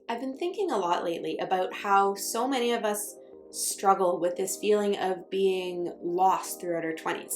I've been thinking a lot lately about how so many of us struggle with this feeling of being lost throughout our 20s.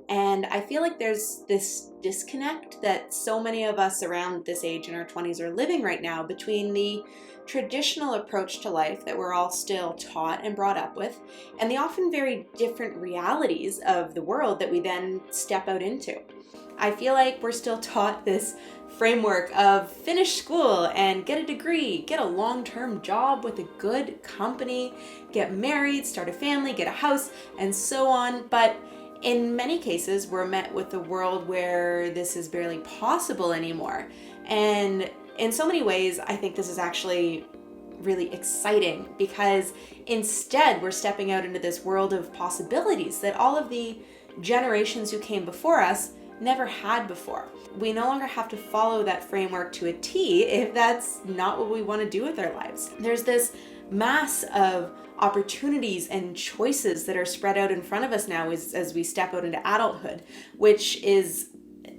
And I feel like there's this disconnect that so many of us around this age in our 20s are living right now between the traditional approach to life that we're all still taught and brought up with, and the often very different realities of the world that we then step out into. I feel like we're still taught this framework of finish school and get a degree, get a long-term job with a good company, get married, start a family, get a house, and so on. But in many cases, we're met with a world where this is barely possible anymore. And in so many ways, I think this is actually really exciting because instead we're stepping out into this world of possibilities that all of the generations who came before us never had before. We no longer have to follow that framework to a T if that's not what we want to do with our lives. There's this mass of opportunities and choices that are spread out in front of us now as we step out into adulthood, which is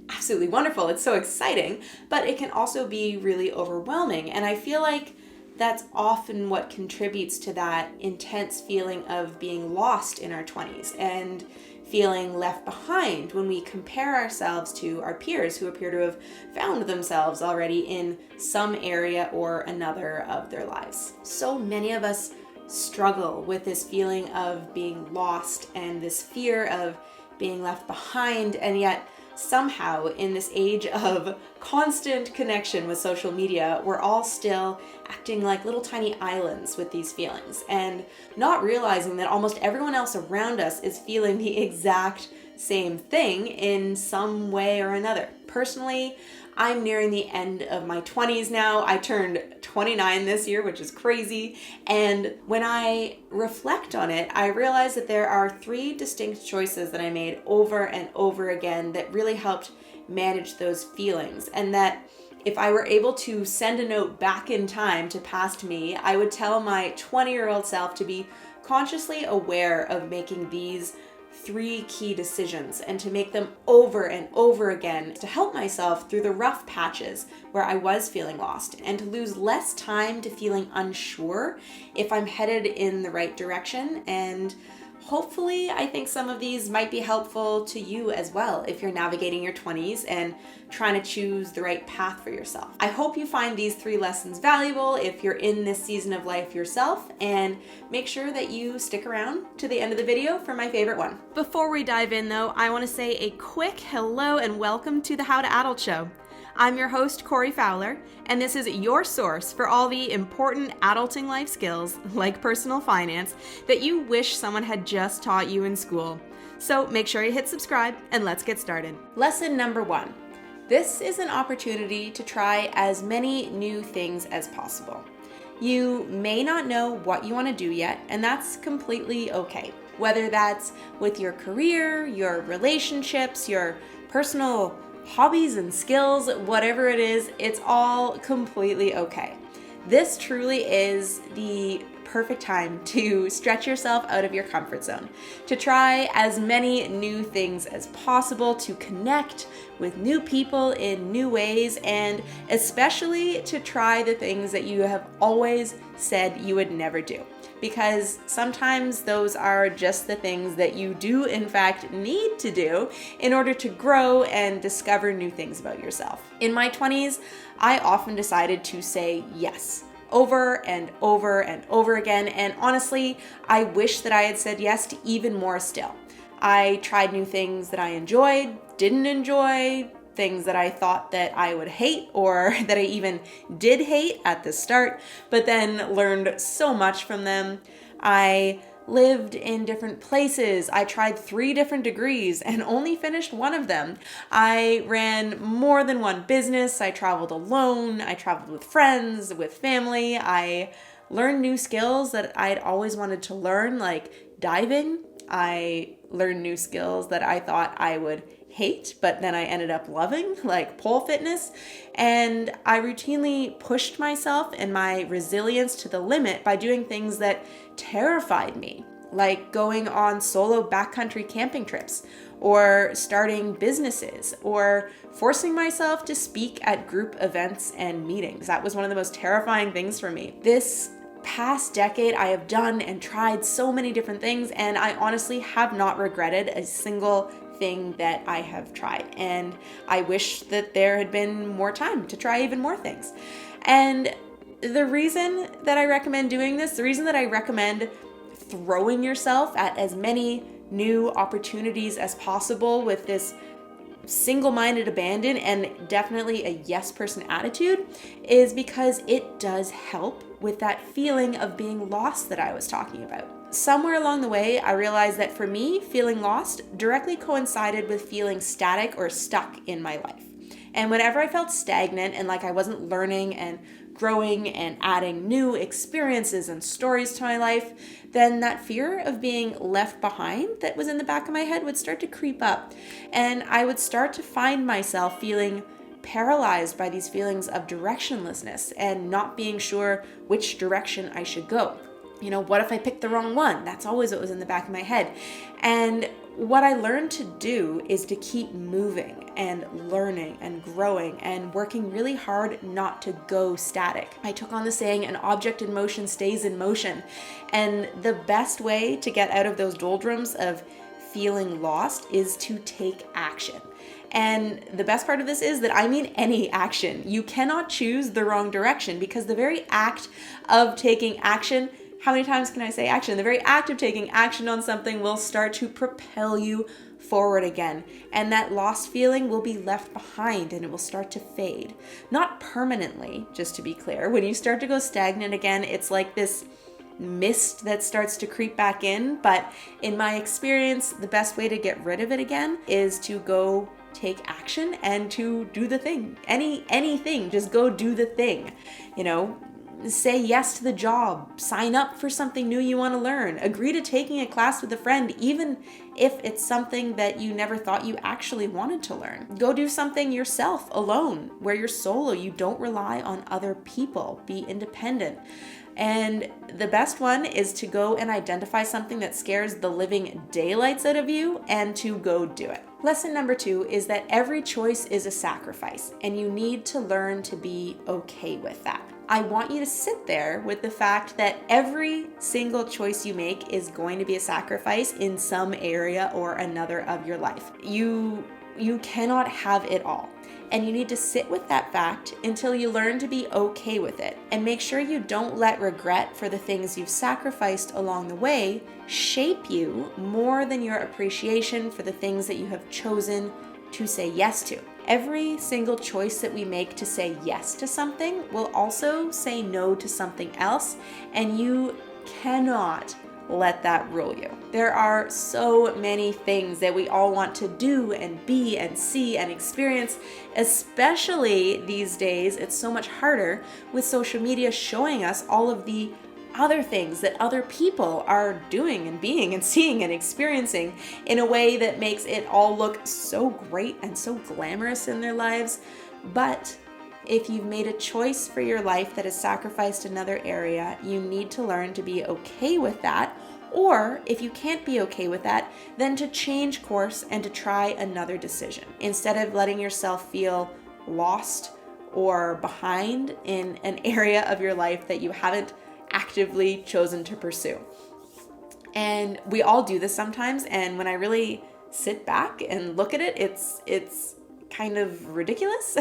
absolutely wonderful. It's so exciting, but it can also be really overwhelming. And I feel like that's often what contributes to that intense feeling of being lost in our 20s and feeling left behind when we compare ourselves to our peers who appear to have found themselves already in some area or another of their lives. So many of us struggle with this feeling of being lost and this fear of being left behind, and yet somehow in this age of constant connection with social media, we're all still acting like little tiny islands with these feelings and not realizing that almost everyone else around us is feeling the exact same thing in some way or another. Personally, I'm nearing the end of my 20s now. I turned 29 this year, which is crazy. And when I reflect on it, I realize that there are three distinct choices that I made over and over again that really helped manage those feelings. And that if I were able to send a note back in time to past me, I would tell my 20-year-old self to be consciously aware of making these three key decisions and to make them over and over again to help myself through the rough patches where I was feeling lost and to lose less time to feeling unsure if I'm headed in the right direction. And hopefully, I think some of these might be helpful to you as well if you're navigating your 20s and trying to choose the right path for yourself. I hope you find these three lessons valuable if you're in this season of life yourself, and make sure that you stick around to the end of the video for my favorite one. Before we dive in though, I want to say a quick hello and welcome to the How to Adult Show. I'm your host, Corey Fowler, and this is your source for all the important adulting life skills, like personal finance, that you wish someone had just taught you in school. So make sure you hit subscribe, and let's get started. Lesson number 1. This is an opportunity to try as many new things as possible. You may not know what you want to do yet, and that's completely okay. Whether that's with your career, your relationships, your personal hobbies and skills, whatever it is, it's all completely okay. This truly is the perfect time to stretch yourself out of your comfort zone, to try as many new things as possible, to connect with new people in new ways, and especially to try the things that you have always said you would never do. Because sometimes those are just the things that you do in fact need to do in order to grow and discover new things about yourself. In my 20s, I often decided to say yes over and over and over again, and honestly, I wish that I had said yes to even more still. I tried new things that I enjoyed, didn't enjoy, things that I thought that I would hate or that I even did hate at the start, but then learned so much from them. I lived in different places. I tried 3 different degrees and only finished one of them. I ran more than one business. I traveled alone. I traveled with friends, with family. I learned new skills that I'd always wanted to learn, like diving. I learned new skills that I thought I would hate, but then I ended up loving, like pole fitness. And I routinely pushed myself and my resilience to the limit by doing things that terrified me. like going on solo backcountry camping trips, or starting businesses, or forcing myself to speak at group events and meetings. That was one of the most terrifying things for me. This past decade, I have done and tried so many different things, and I honestly have not regretted a single thing that I have tried. And I wish that there had been more time to try even more things. And the reason that I recommend doing this, the reason that I recommend throwing yourself at as many new opportunities as possible with this single-minded abandon and definitely a yes person attitude, is because it does help with that feeling of being lost that I was talking about. Somewhere along the way, I realized that for me, feeling lost directly coincided with feeling static or stuck in my life. And whenever I felt stagnant and like I wasn't learning and growing and adding new experiences and stories to my life, then that fear of being left behind that was in the back of my head would start to creep up. And I would start to find myself feeling paralyzed by these feelings of directionlessness and not being sure which direction I should go. You know, what if I picked the wrong one? That's always what was in the back of my head. And what I learned to do is to keep moving and learning and growing and working really hard not to go static. I took on the saying, an object in motion stays in motion. And the best way to get out of those doldrums of feeling lost is to take action. And the best part of this is that I mean any action. You cannot choose the wrong direction, because the very act of taking action, how many times can I say action? The very act of taking action on something will start to propel you forward again. And that lost feeling will be left behind and it will start to fade. Not permanently, just to be clear. When you start to go stagnant again, it's like this mist that starts to creep back in. But in my experience, the best way to get rid of it again is to go take action and to do the thing. Anything, just go do the thing. You know, say yes to the job, sign up for something new you want to learn, agree to taking a class with a friend, even if it's something that you never thought you actually wanted to learn. Go do something yourself alone, where you're solo, you don't rely on other people, be independent. And the best one is to go and identify something that scares the living daylights out of you and to go do it. Lesson number 2 is that every choice is a sacrifice, and you need to learn to be okay with that. I want you to sit there with the fact that every single choice you make is going to be a sacrifice in some area or another of your life. You cannot have it all. And you need to sit with that fact until you learn to be okay with it. And make sure you don't let regret for the things you've sacrificed along the way shape you more than your appreciation for the things that you have chosen to say yes to. Every single choice that we make to say yes to something will also say no to something else, and you cannot let that rule you. There are so many things that we all want to do and be and see and experience, especially these days. It's so much harder with social media showing us all of the other things that other people are doing and being and seeing and experiencing in a way that makes it all look so great and so glamorous in their lives. But if you've made a choice for your life that has sacrificed another area, you need to learn to be okay with that. Or if you can't be okay with that, then to change course and to try another decision. Instead of letting yourself feel lost or behind in an area of your life that you haven't actively chosen to pursue. And we all do this sometimes, and when I really sit back and look at it, it's kind of ridiculous.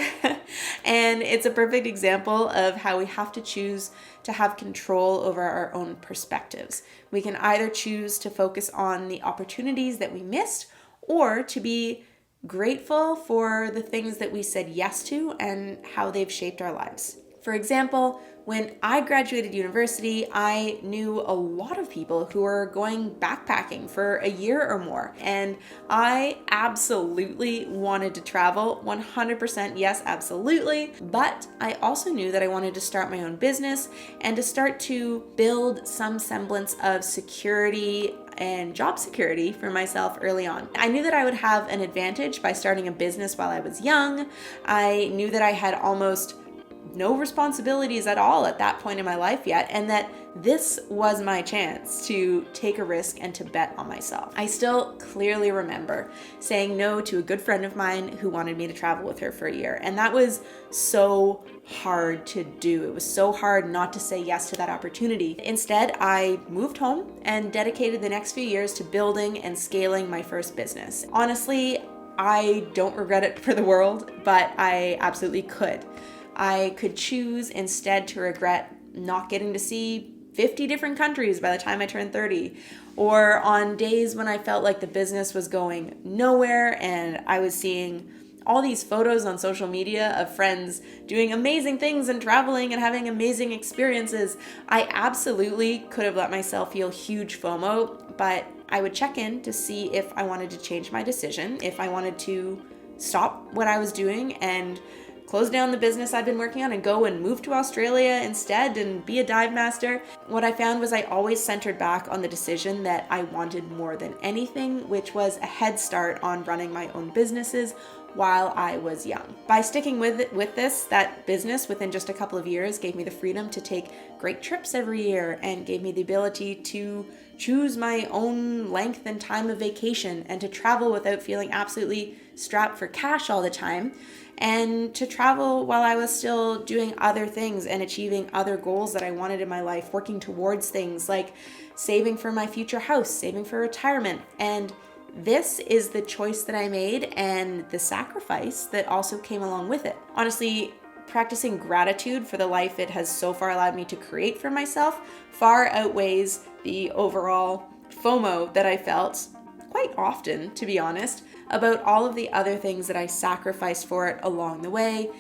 And it's a perfect example of how we have to choose to have control over our own perspectives. We can either choose to focus on the opportunities that we missed, or to be grateful for the things that we said yes to and how they've shaped our lives. For example, when I graduated university, I knew a lot of people who were going backpacking for a year or more. And I absolutely wanted to travel, 100% yes, absolutely. But I also knew that I wanted to start my own business and to start to build some semblance of security and job security for myself early on. I knew that I would have an advantage by starting a business while I was young. I knew that I had almost no responsibilities at all at that point in my life yet, and that this was my chance to take a risk and to bet on myself. I still clearly remember saying no to a good friend of mine who wanted me to travel with her for a year, and that was so hard to do. It was so hard not to say yes to that opportunity. Instead, I moved home and dedicated the next few years to building and scaling my first business. Honestly, I don't regret it for the world, but I absolutely could. I could choose instead to regret not getting to see 50 different countries by the time I turned 30, or on days when I felt like the business was going nowhere and I was seeing all these photos on social media of friends doing amazing things and traveling and having amazing experiences. I absolutely could have let myself feel huge FOMO, but I would check in to see if I wanted to change my decision, if I wanted to stop what I was doing and close down the business I'd been working on and go and move to Australia instead and be a dive master. What I found was I always centered back on the decision that I wanted more than anything, which was a head start on running my own businesses while I was young. By sticking with this, that business within just a couple of years gave me the freedom to take great trips every year and gave me the ability to choose my own length and time of vacation and to travel without feeling absolutely strapped for cash all the time, and to travel while I was still doing other things and achieving other goals that I wanted in my life, working towards things like saving for my future house, saving for retirement. And this is the choice that I made and the sacrifice that also came along with it. Honestly, practicing gratitude for the life it has so far allowed me to create for myself far outweighs the overall FOMO that I felt quite often, to be honest, about all of the other things that I sacrificed for it along the way,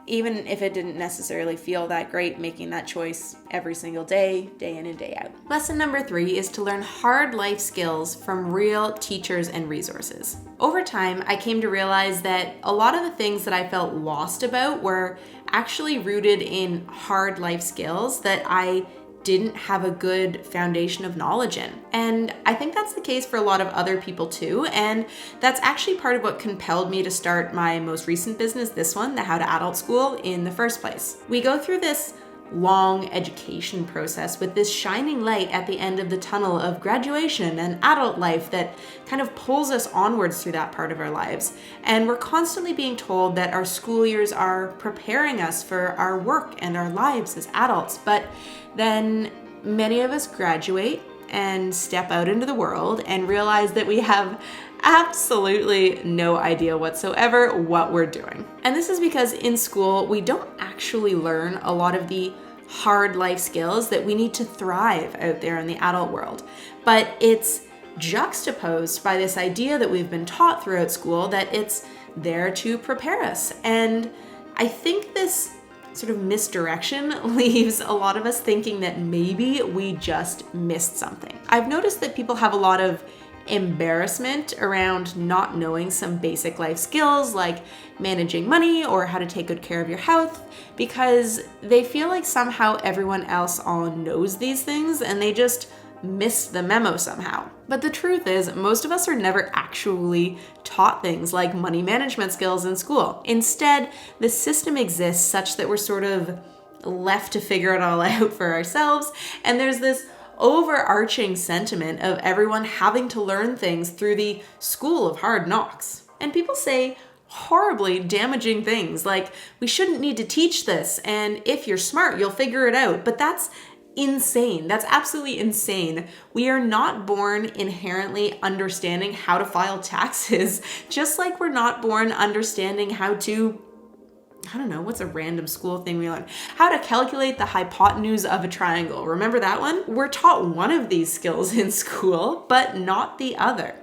even if it didn't necessarily feel that great making that choice every single day, day in and day out. Lesson number 3 is to learn hard life skills from real teachers and resources. Over time, I came to realize that a lot of the things that I felt lost about were actually rooted in hard life skills that I didn't have a good foundation of knowledge in. And I think that's the case for a lot of other people too. And that's actually part of what compelled me to start my most recent business, this one, the How to Adult School, in the first place. We go through this long education process with this shining light at the end of the tunnel of graduation and adult life that kind of pulls us onwards through that part of our lives. And we're constantly being told that our school years are preparing us for our work and our lives as adults. But then many of us graduate and step out into the world and realize that we have absolutely no idea whatsoever what we're doing. And this is because in school, we don't actually learn a lot of the hard life skills that we need to thrive out there in the adult world. But it's juxtaposed by this idea that we've been taught throughout school that it's there to prepare us. And I think this sort of misdirection leaves a lot of us thinking that maybe we just missed something. I've noticed that people have a lot of embarrassment around not knowing some basic life skills like managing money or how to take good care of your health, because they feel like somehow everyone else all knows these things and they just missed the memo somehow. But the truth is, most of us are never actually taught things like money management skills in school. Instead, the system exists such that we're sort of left to figure it all out for ourselves, and there's this overarching sentiment of everyone having to learn things through the school of hard knocks. And people say horribly damaging things like, we shouldn't need to teach this, and if you're smart, you'll figure it out. But that's insane. That's absolutely insane. We are not born inherently understanding how to file taxes, just like we're not born understanding how to, I don't know, what's a random school thing we learn? How to calculate the hypotenuse of a triangle. Remember that one? We're taught one of these skills in school, but not the other.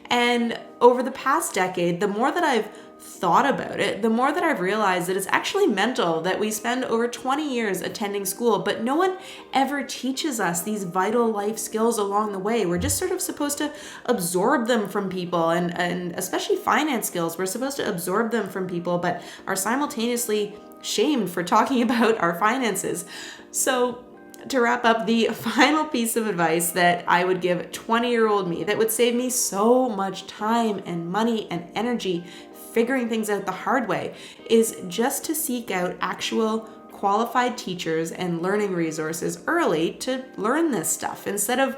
And over the past decade, the more that I've thought about it, the more that I've realized that it's actually mental that we spend over 20 years attending school, but no one ever teaches us these vital life skills along the way. We're just sort of supposed to absorb them from people, and especially finance skills. We're supposed to absorb them from people, but are simultaneously shamed for talking about our finances. So to wrap up, the final piece of advice that I would give 20-year-old me that would save me so much time and money and energy figuring things out the hard way is just to seek out actual qualified teachers and learning resources early to learn this stuff. Instead of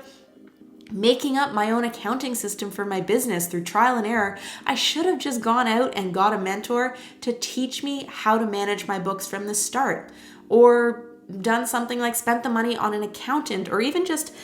making up my own accounting system for my business through trial and error, I should have just gone out and got a mentor to teach me how to manage my books from the start, or done something like spent the money on an accountant, or even just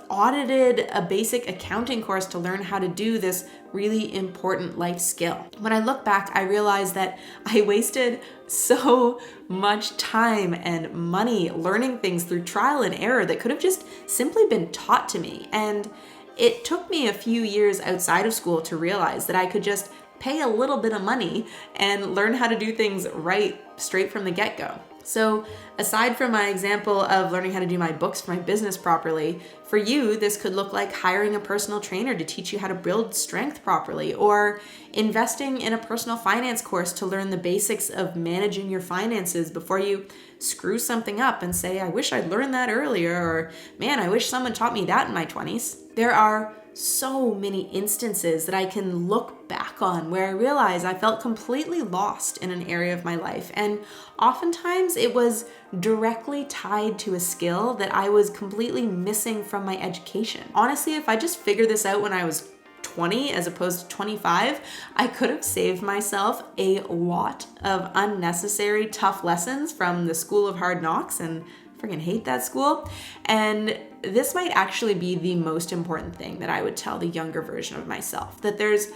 audited a basic accounting course to learn how to do this really important life skill. When I look back, I realize that I wasted so much time and money learning things through trial and error that could have just simply been taught to me. And it took me a few years outside of school to realize that I could just pay a little bit of money and learn how to do things right straight from the get-go. So aside from my example of learning how to do my books for my business properly, for you, this could look like hiring a personal trainer to teach you how to build strength properly, or investing in a personal finance course to learn the basics of managing your finances before you screw something up and say, I wish I'd learned that earlier, or man, I wish someone taught me that in my 20s. There are so many instances that I can look back on where I realize I felt completely lost in an area of my life. And oftentimes it was directly tied to a skill that I was completely missing from my education. Honestly, if I just figured this out when I was 20 as opposed to 25, I could have saved myself a lot of unnecessary tough lessons from the School of Hard Knocks, and freaking hate that school. And this might actually be the most important thing that I would tell the younger version of myself, that there's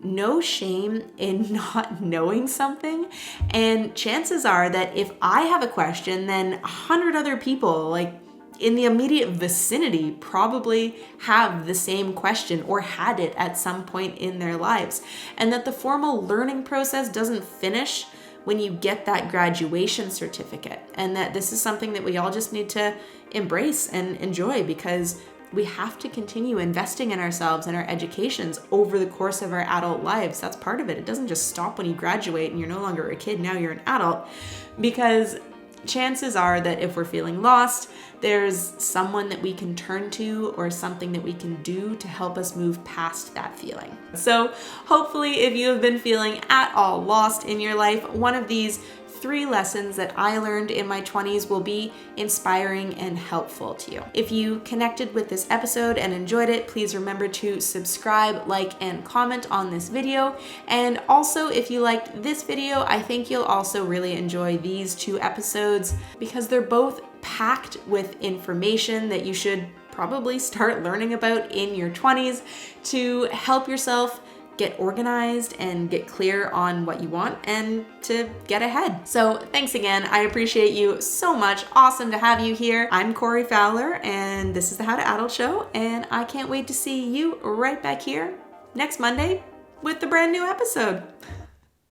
no shame in not knowing something. And chances are that if I have a question, then 100 other people, like in the immediate vicinity, probably have the same question or had it at some point in their lives. And that the formal learning process doesn't finish when you get that graduation certificate, and that this is something that we all just need to embrace and enjoy, because we have to continue investing in ourselves and our educations over the course of our adult lives. That's part of it. It doesn't just stop when you graduate and you're no longer a kid, now you're an adult, because chances are that if we're feeling lost, there's someone that we can turn to or something that we can do to help us move past that feeling. So hopefully, if you have been feeling at all lost in your life, one of these 3 lessons that I learned in my 20s will be inspiring and helpful to you. If you connected with this episode and enjoyed it, please remember to subscribe, like, and comment on this video. And also, if you liked this video, I think you'll also really enjoy these 2 episodes, because they're both packed with information that you should probably start learning about in your 20s to help yourself get organized and get clear on what you want and to get ahead. So thanks again. I appreciate you so much. Awesome to have you here. I'm Corey Fowler, and this is the How to Adult Show, and I can't wait to see you right back here next Monday with the brand new episode.